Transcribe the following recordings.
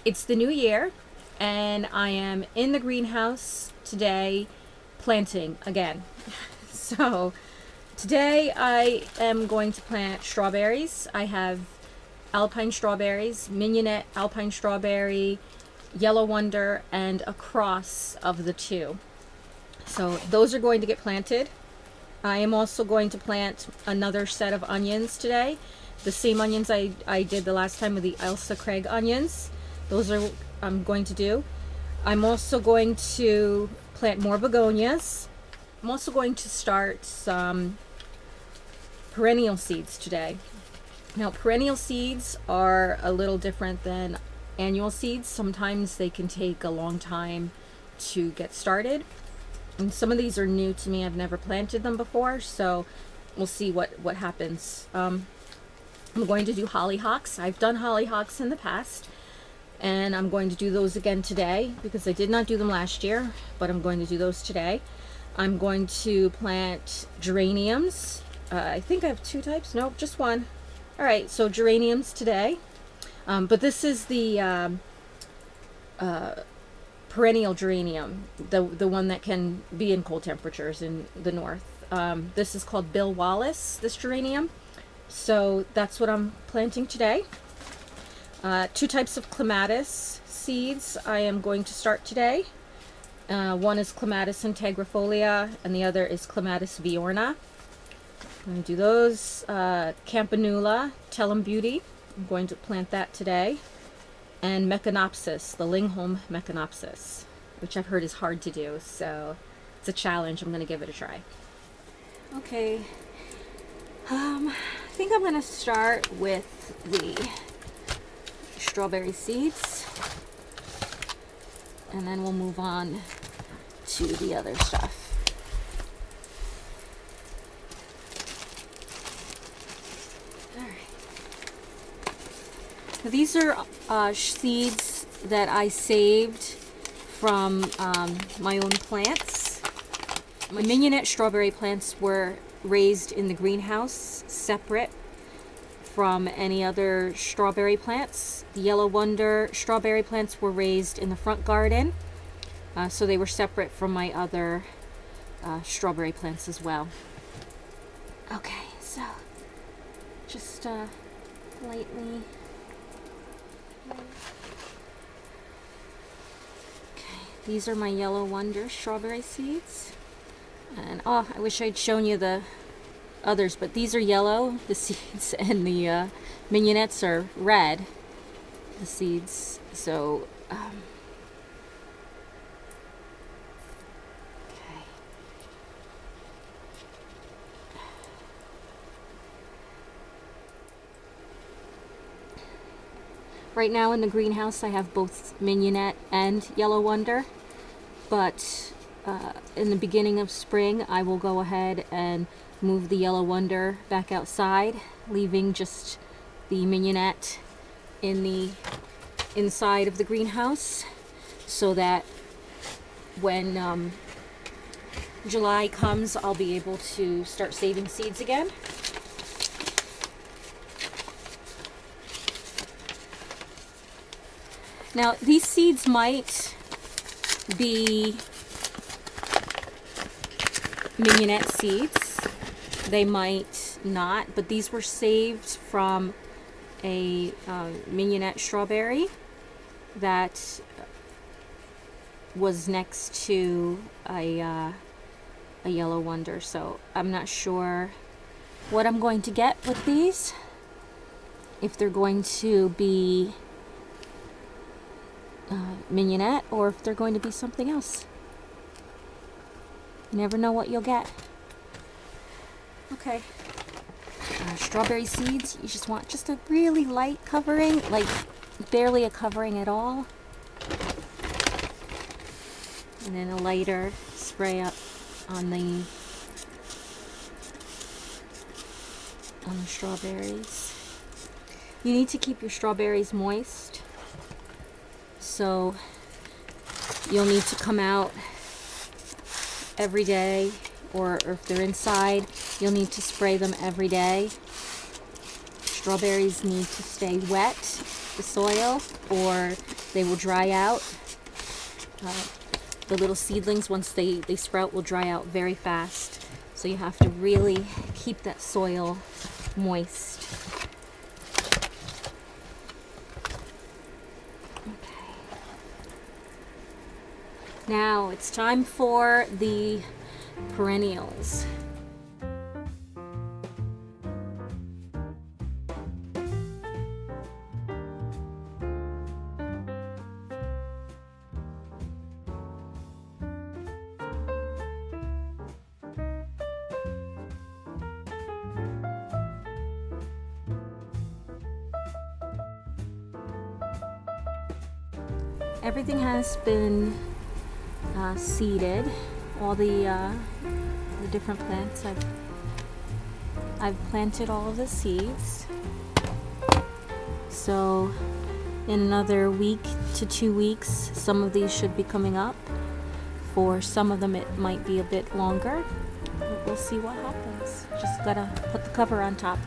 It's the new year, and I am in the greenhouse today planting again. So today I am going to plant strawberries. I have Alpine strawberries, mignonette Alpine strawberry, yellow wonder, and a cross of the two. So those are going to get planted. I am also going to plant another set of onions today. The same onions I did the last time with the Ailsa Craig onions. Those are I'm going to do. I'm also going to plant more begonias. I'm also going to start some perennial seeds today. Now, perennial seeds are a little different than annual seeds. Sometimes they can take a long time to get started. And some of these are new to me. I've never planted them before, so we'll see what happens. I'm going to do hollyhocks. I've done hollyhocks in the past, and I'm going to do those again today because I did not do them last year, but I'm going to do those today. I'm going to plant geraniums. I think I have two types. Nope, just one. All right, so geraniums today. But this is the perennial geranium, the one that can be in cold temperatures in the north. This is called Bill Wallace, this geranium. So that's what I'm planting today. Two types of clematis seeds I am going to start today. One is Clematis integrifolia and the other is Clematis viorna. I'm going to do those. Campanula, Tellum Beauty, I'm going to plant that today. And Mechanopsis, the Lingholm Mechanopsis, which I've heard is hard to do, so it's a challenge. I'm going to give it a try. Okay, I think I'm going to start with the strawberry seeds, and then we'll move on to the other stuff. These are seeds that I saved from my own plants. My mignonette strawberry plants were raised in the greenhouse, separate from any other strawberry plants. The yellow wonder strawberry plants were raised in the front garden, so they were separate from my other strawberry plants as well. Okay, so just lightly. Okay, these are my yellow wonder strawberry seeds. And oh, I wish I'd shown you the others, but these are yellow, the seeds, and the mignonettes are red, the seeds. So, okay. Right now in the greenhouse I have both mignonette and yellow wonder, but in the beginning of spring I will go ahead and move the yellow wonder back outside, leaving just the mignonette in the inside of the greenhouse, so that when July comes I'll be able to start saving seeds again. Now, these seeds might be mignonette seeds. They might not, but these were saved from a mignonette strawberry that was next to a yellow wonder. So I'm not sure what I'm going to get with these. If they're going to be mignonette or if they're going to be something else. You never know what you'll get. Okay. Strawberry seeds, you just want just a really light covering, like barely a covering at all. And then a lighter spray up on the strawberries. You need to keep your strawberries moist. So you'll need to come out every day, or if they're inside, you'll need to spray them every day. Strawberries need to stay wet, the soil, or They will dry out. The little seedlings, once they sprout, will dry out very fast. So you have to really keep that soil moist. Okay. Now it's time for the perennials. Everything has been seeded. All the different plants. I've planted all of the seeds. So in another week to 2 weeks, some of these should be coming up. For some of them, it might be a bit longer. But we'll see what happens. Just gotta put the cover on top.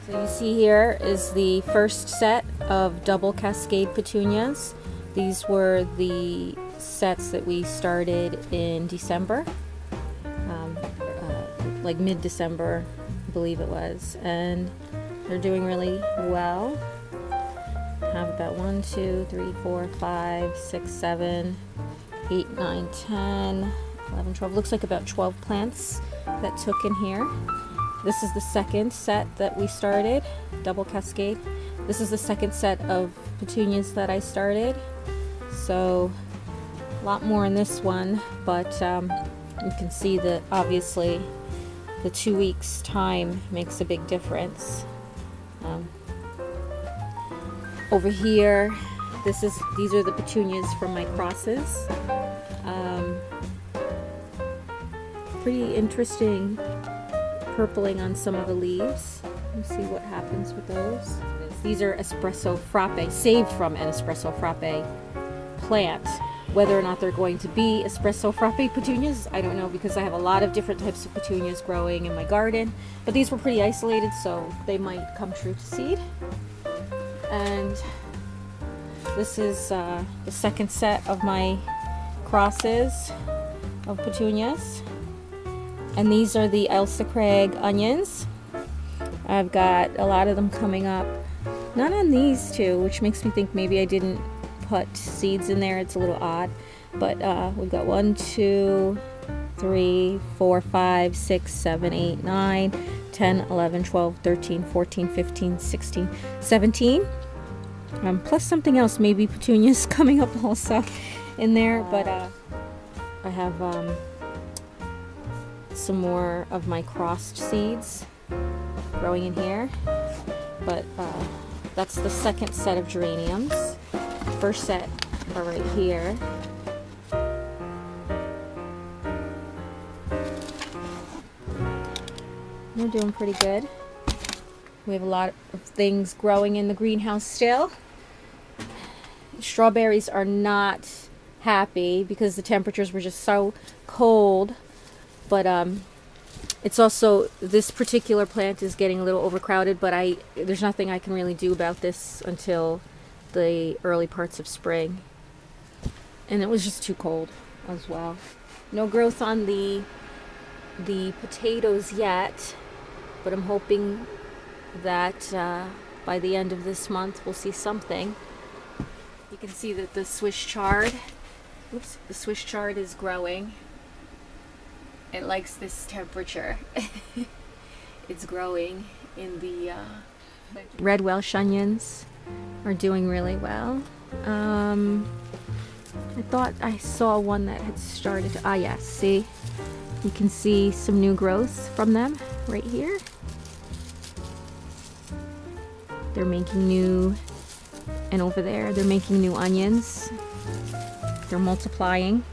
So you see here is the first set of double cascade petunias. These were the sets that we started in December, like mid-December, I believe it was, and they're doing really well. I have about 1, 2, 3, 4, 5, 6, 7, 8, 9, 10, 11, 12. Looks like about 12 plants that took in here. This is the second set that we started, double cascade. This is the second set of petunias that I started. So a lot more in this one, but you can see that obviously the 2 weeks time makes a big difference. Over here, these are the petunias from my crosses. Pretty interesting purpling on some of the leaves. Let's see what happens with those. These are espresso frappe, saved from an espresso frappe plant. Whether or not they're going to be espresso frappe petunias, I don't know, because I have a lot of different types of petunias growing in my garden. But these were pretty isolated, so they might come true to seed. And this is the second set of my crosses of petunias. And these are the Ailsa Craig onions. I've got a lot of them coming up. None on these two, which makes me think maybe I didn't put seeds in there. It's a little odd. But we've got 1, 2, 3, 4, 5, 6, 7, 8, 9, 10, 11, 12, 13, 14, 15, 16, 17. Plus something else, maybe petunias coming up also in there. But I have some more of my crossed seeds growing in here. But that's the second set of geraniums. First set are right here. We're doing pretty good. We have a lot of things growing in the greenhouse still. Strawberries are not happy because the temperatures were just so cold. But it's also, this particular plant is getting a little overcrowded, but there's nothing I can really do about this until the early parts of spring. And it was just too cold as well. No growth on the potatoes yet, but I'm hoping that by the end of this month we'll see something. You can see that the Swiss chard, the Swiss chard is growing. It likes this temperature. It's growing in the red Welsh onions are doing really well. I thought I saw one that had started to, yes, see? You can see some new growth from them right here. They're making new, and over there they're making new onions. They're multiplying.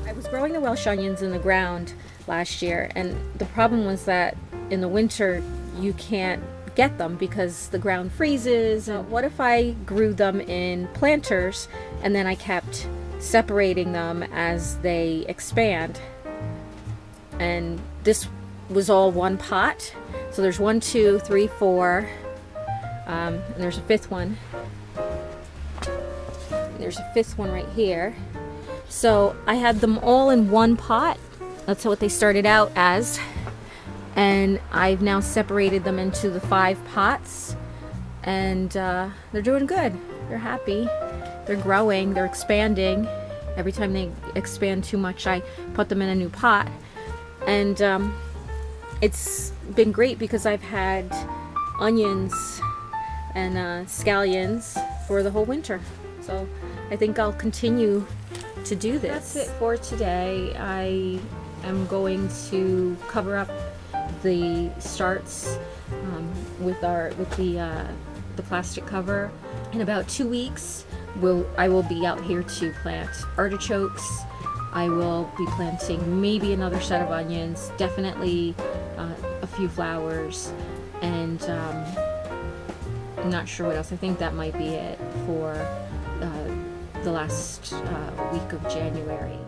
I was growing the Welsh onions in the ground last year, and the problem was that in the winter you can't get them because the ground freezes. And what if I grew them in planters and then I kept separating them as they expand? And this was all one pot. So there's 1, 2, 3, 4, And there's a fifth one. There's a fifth one right here. So I had them all in one pot. That's what they started out as. And I've now separated them into the 5 pots. And they're doing good. They're happy. They're growing. They're expanding. Every time they expand too much, I put them in a new pot. And it's been great because I've had onions and scallions for the whole winter. So I think I'll continue to do this. That's it for today. I am going to cover up the starts with the plastic cover. In about 2 weeks, I will be out here to plant artichokes. I will be planting maybe another set of onions, definitely a few flowers, and I'm not sure what else. I think that might be it for the last week of January.